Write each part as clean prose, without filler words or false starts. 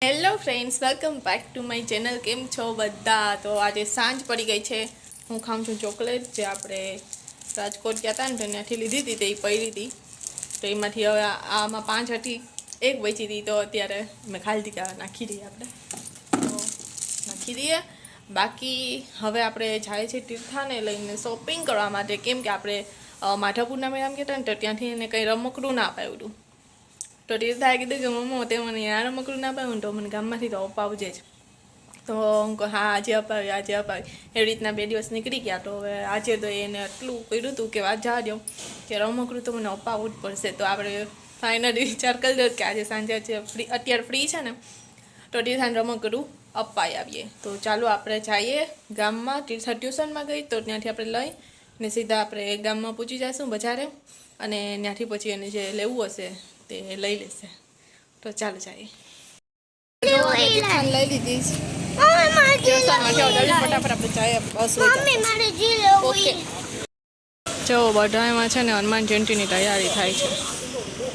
Hello friends, welcome back to my channel. કેમ છો બધા? તો આજે સાંજ પડી ગઈ છે. હું ખાઉં છું ચોકલેટ, જે આપણે રાજકોટ ગયા હતા ને તો ત્યાંથી લીધી હતી, તે પડી હતી. તો એમાંથી હવે આમાં 5 હતી, એક બચી હતી, તો અત્યારે મેં ખાલી દીધી. નાખી દઈએ આપણે, તો નાખી દઈએ. બાકી હવે આપણે જાય છે તીર્થાને લઈને શોપિંગ કરવા માટે, કેમ કે આપણે માધવપુરના મેળામાં ગયા હતા ને તો ત્યાંથી એને કંઈ રમકડું ના અપાવ્યું હતું. તો તીર્થાએ કીધું કે મમ્મા તે મને આ રમકડું ના અપાવ્યું ને તો મને ગામમાંથી તો અપાવજે જ. તો હું કહું હા આજે અપાવી. એવી રીતના 2 દિવસ નીકળી ગયા. તો હવે આજે તો એને એટલું કર્યું હતું કે વાત જવા દો કે રમકડું તો મને અપાવવું જ પડશે. તો આપણે ફાઇનલી વિચાર કરી દો કે આજે સાંજે અત્યારે ફ્રી છે ને તો તીર્થાને રમકડું અપાઈ આવીએ. તો ચાલો આપણે જઈએ ગામમાં. તીર્થા ટ્યુશનમાં ગઈ તો ત્યાંથી આપણે લઈ ને સીધા આપણે ગામમાં પહોંચી જઈશું બજારે, અને ત્યાંથી પછી એને જે લેવું હશે તે લઈ લેશે. તો ચાલો જઈએ. લઈ લીધી ફટાફટ આપણે જાય બસ. ઓકે, જો બધામાં છે ને હનુમાન જયંતીની તૈયારી થાય છે,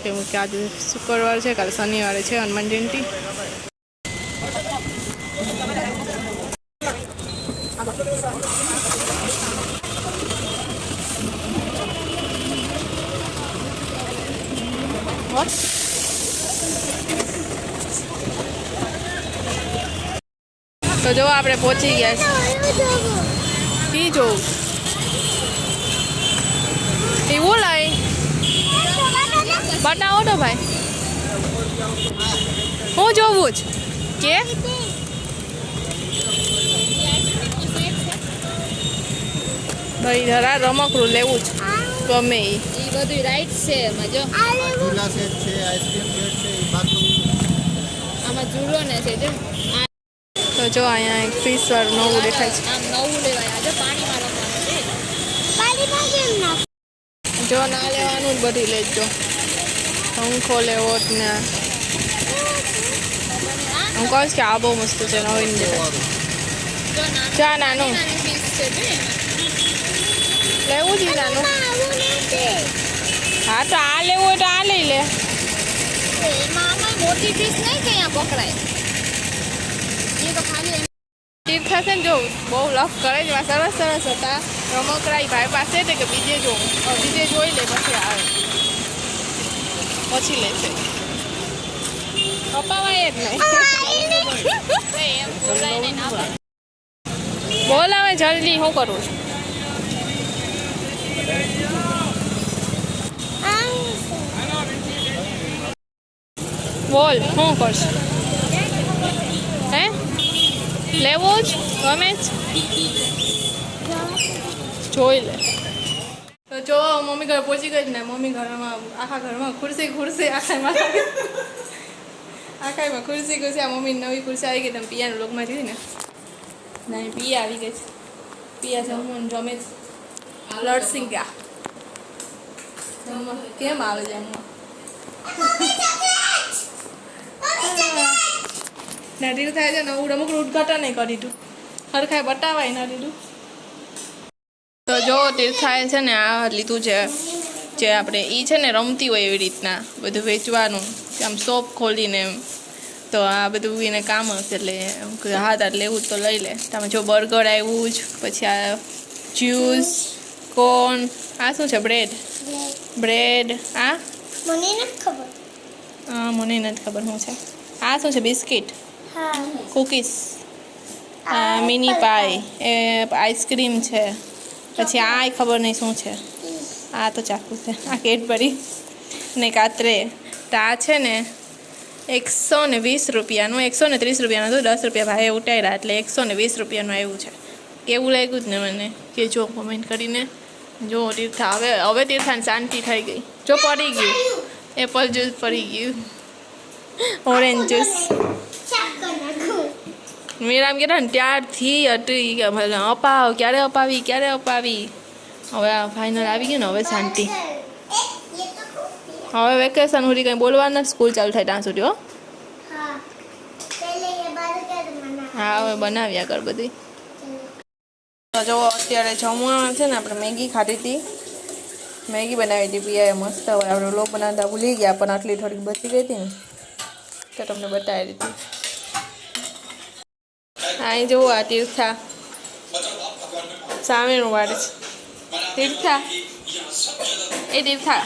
કેમ કે આજે શુક્રવાર છે, કાલે શનિવારે છે હનુમાન જયંતી. તો જો આપણે પહોંચી ગયા છીએ. જોવું એવું લાય બતાવો તો ભાઈ, હું જોવું જ કે ભાઈ જરા રમકડું લેવું જ ગમે એ બધું રાઈટ છે. એમાં જો ઝૂલા સેટ છે, આઈસ્ક્રીમ સેટ છે, આમાં ઝૂલો ને છે જો. તો જો અહીંયા એક ફિશ વાળું નવું દેખાય છે. આમ નવું લેવાય. આજે પાણીમાં રમવાનું છે. જો ના લેવાનું જ બધી લેજો. પંખો લેવો જ ને હું કહું કે આ બહુ મસ્ત છે, નવીન દેખાય. ચા નાનું લેવું છે નાનું. હા તો આ લેવું હોય તો આ લઈ લે. મોટી ફીસ નહીં કે અહીંયા પકડાય એ તો ખાલી તીર્થા છે ને જો બહુ લફ કરે છે. સરસ સરસ હતા રમકડા ભાઈ પાસે કે બીજે જોઈ લે પછી આવે પછી લેશે. અપાવાય જ નહીં. એમ બોલાય નહીં ના બોલ હવે જલ્દી, શું કરું છું? બોલ શું કરશું? હે લેવું જ ગમે જ જોઈ લે. તો જો મમ્મી ઘરે પહોંચી ગઈ જ ને. મમ્મી ઘરમાં આખા ઘરમાં ખુરશી આખામાં ખુરશી આ મમ્મી નવી ખુરશી આવી ગઈ. તમે પિયાનું લોકમાં જોઈ ને નહીં, પિયા આવી ગઈ છે. પિયા જમવાનું જમે છે. લડસિંગ કેમ આવે જમવા? નદી થાય છે નવું રમકડું ઉદઘાટન નહીં કરી દીધું, હરખાય બતાવાય ના દીધું. તો જો તીર્થાએ છે ને આ લીધું છે, જે આપણે એ છે ને રમતી હોય એવી રીતના બધું વેચવાનું, આમ શોપ ખોલીને એમ. તો આ બધું એને કામ હશે એટલે હા તાર લેવું તો લઈ લે. તમે જો બર્ગર આવ્યું જ, પછી આ જ્યુસ, કોર્ન, આ શું છે? બ્રેડ. આ મને નથી ખબર. હા મને નથી ખબર શું છે. આ શું છે? બિસ્કિટ, કૂકીઝ, મિની પાઈ, એ આઈસ્ક્રીમ છે. પછી આ ખબર નહીં શું છે. આ તો ચાકુ છે. આ કેડબરી ને કાતરે. તો આ છે ને 120 રૂપિયાનું, 130 રૂપિયાનું હતું. 10 રૂપિયા ભાઈ ઉતાર્યા એટલે 120 રૂપિયાનું આવ્યું છે. કેવું લાગ્યું જ ને મને કે જો કોમેન્ટ કરીને જો. તીર્થા હવે તીર્થાને શાંતિ થઈ ગઈ. જો પડી ગયું એપલ જ્યુસ, પડી ગયું ઓરેન્જ જ્યુસ. મેરામ કહેતા ને ત્યારથી હતી કે અપાવ, ક્યારે અપાવી. હવે આ ફાઇનલ આવી ગયું ને, હવે શાંતિ. હવે વેકેશન સુધી કંઈ બોલવાના, સ્કૂલ ચાલુ થાય ત્યાં સુધી. હો હા હવે બનાવ્યા કર બધી. તો જો અત્યારે જમવા છે ને આપણે મેગી ખાધી હતી. મેગી બનાવી હતી પિયાએ મસ્ત. હવે આપણે લોક બનાવતા ભૂલી ગયા, પણ આટલી થોડીક બચી ગઈ હતી ને તો તમને બતાવી દીધી. અહીં જુઓ આ તીર્થા સામેનું વાળે છે તીર્થા એ તીર્થા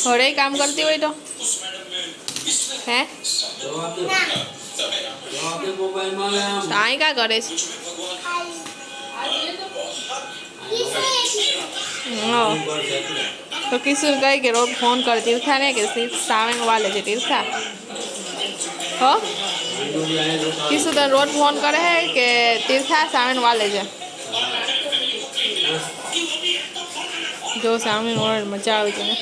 ઘરે કામ કરતી હોય તો હે તો અહીં કા કરે છે હા તો કિશોર કહે કે રોજ ફોન કર તીર્થા ને કે સામે વાલે છે તીર્થા હો કિશોર તને રોજ ફોન કરે હે કે તીર્થા સામે વાલે છે જો સામે વાળે મજા આવી છે ને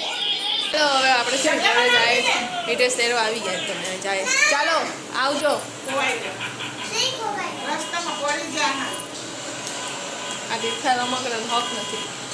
તો હવે આપણે છે ઘરે જાય એટલે શેરો આવી જાય તમે જાય ચાલો આવજો આ તીર્થા રમકડાનો હક નથી